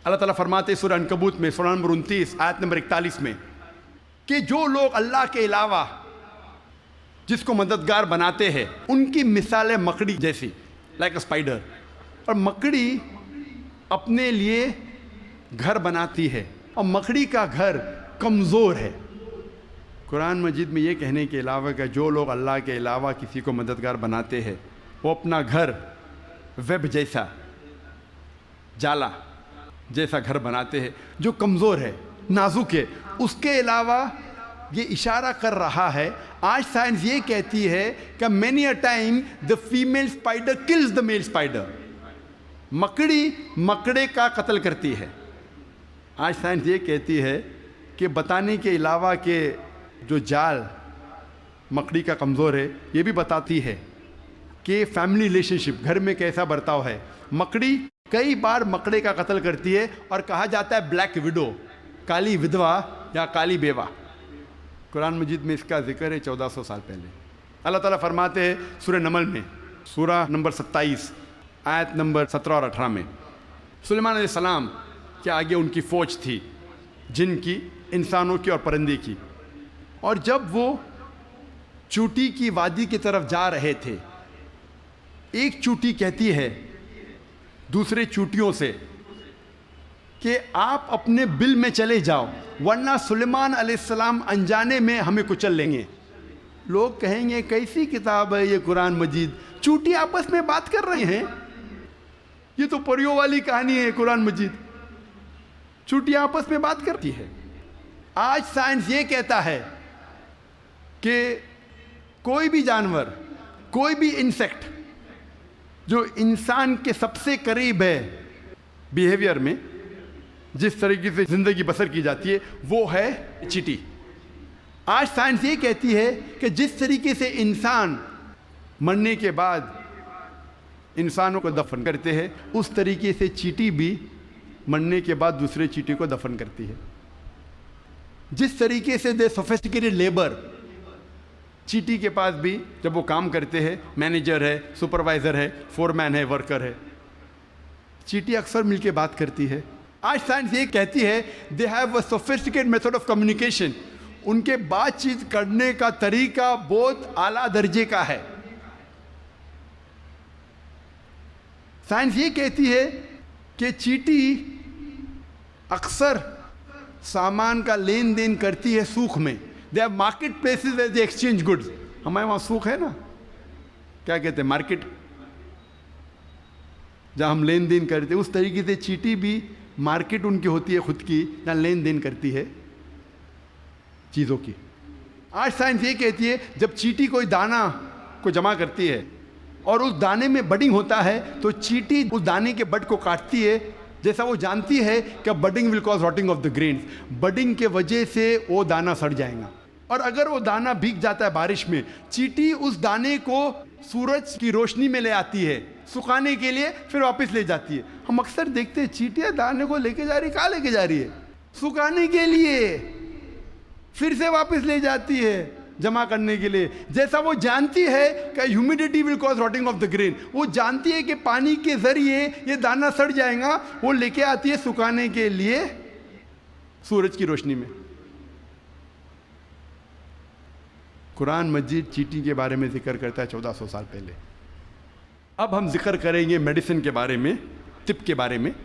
अल्लाह ताला फरमाते हैं सूरह अनकबूत में सूरह नंबर 29 आयत नंबर 41 में कि जो लोग अल्लाह के अलावा जिसको मददगार बनाते हैं उनकी मिसाल है मकड़ी जैसी, लाइक अ स्पाइडर। और मकड़ी अपने लिए घर बनाती है और मकड़ी का घर कमज़ोर है। कुरान मजीद में ये कहने के अलावा कि जो लोग अल्लाह के अलावा किसी को मददगार बनाते हैं वो अपना घर वेब जैसा, जाला जैसा घर बनाते हैं जो कमज़ोर है, नाजुक है। उसके अलावा ये इशारा कर रहा है, आज साइंस ये कहती है कि many a time the female spider kills the male spider. मकड़ी मकड़े का कत्ल करती है। आज साइंस ये कहती है कि बताने के अलावा कि जो जाल मकड़ी का कमज़ोर है, ये भी बताती है कि फैमिली रिलेशनशिप, घर में कैसा बर्ताव है। मकड़ी कई बार मकड़े का कत्ल करती है और कहा जाता है ब्लैक विडो, काली विधवा या काली बेवा। कुरान मजीद में इसका जिक्र है 1400 साल पहले। अल्लाह ताला फरमाते हैं सूरह नमल में सूरह नंबर 27 आयत नंबर 17 और 18 में, सुलेमान अलैहिस्सलाम के आगे उनकी फ़ौज थी, जिन की, इंसानों की और परिंदे की। और जब वो चूटी की वादी की तरफ जा रहे थे, एक चूटी कहती है दूसरे चूटियों से कि आप अपने बिल में चले जाओ वरना सुलेमान अलैहिस्सलाम अनजाने में हमें कुचल लेंगे। लोग कहेंगे कैसी किताब है ये कुरान मजीद, चूटी आपस में बात कर रहे हैं, ये तो परियों वाली कहानी है। कुरान मजीद चूटी आपस में बात करती है। आज साइंस ये कहता है कि कोई भी जानवर, कोई भी इंसेक्ट जो इंसान के सबसे करीब है बिहेवियर में, जिस तरीके से ज़िंदगी बसर की जाती है, वो है चींटी। आज साइंस ये कहती है कि जिस तरीके से इंसान मरने के बाद इंसानों को दफन करते हैं, उस तरीके से चींटी भी मरने के बाद दूसरे चींटी को दफन करती है। जिस तरीके से दे सोफिस्टिकेटेड लेबर, चींटी के पास भी जब वो काम करते हैं, मैनेजर है, सुपरवाइज़र है, फोरमैन है, वर्कर है, चींटी अक्सर मिलके बात करती है। आज साइंस ये कहती है they have a sophisticated method of communication, उनके बातचीत करने का तरीका बहुत आला दर्जे का है। साइंस ये कहती है कि चींटी अक्सर सामान का लेन देन करती है सूख में। They are market places where they exchange goods. हमारे वहाँ सूख है ना, क्या कहते हैं, मार्केट, जहाँ हम लेन देन करते हैं। उस तरीके से चींटी भी मार्केट उनकी होती है खुद की, जहाँ लेन देन करती है चीज़ों की। आज साइंस ये कहती है जब चींटी कोई दाना को जमा करती है और उस दाने में बडिंग होता है तो चींटी उस दाने के बड को काटती है, जैसा वो जानती है कि budding will cause rotting of the grains, budding के वजह से वो दाना सड़ जाएगा। और अगर वो दाना भीग जाता है बारिश में, चींटी उस दाने को सूरज की रोशनी में ले आती है सुखाने के लिए, फिर वापस ले जाती है। हम अक्सर देखते हैं चींटियाँ दाने को लेके जा रही, कहाँ लेके जा रही है? सुखाने के लिए, फिर से वापस ले जाती है जमा करने के लिए। जैसा वो जानती है कि humidity will cause rotting of the grain, वो जानती है कि पानी के जरिए ये दाना सड़ जाएगा, वो लेके आती है सुखाने के लिए सूरज की रोशनी में। कुरान मजीद चींटी के बारे में जिक्र करता है 1400 साल पहले। अब हम जिक्र करेंगे मेडिसिन के बारे में, तिब के बारे में।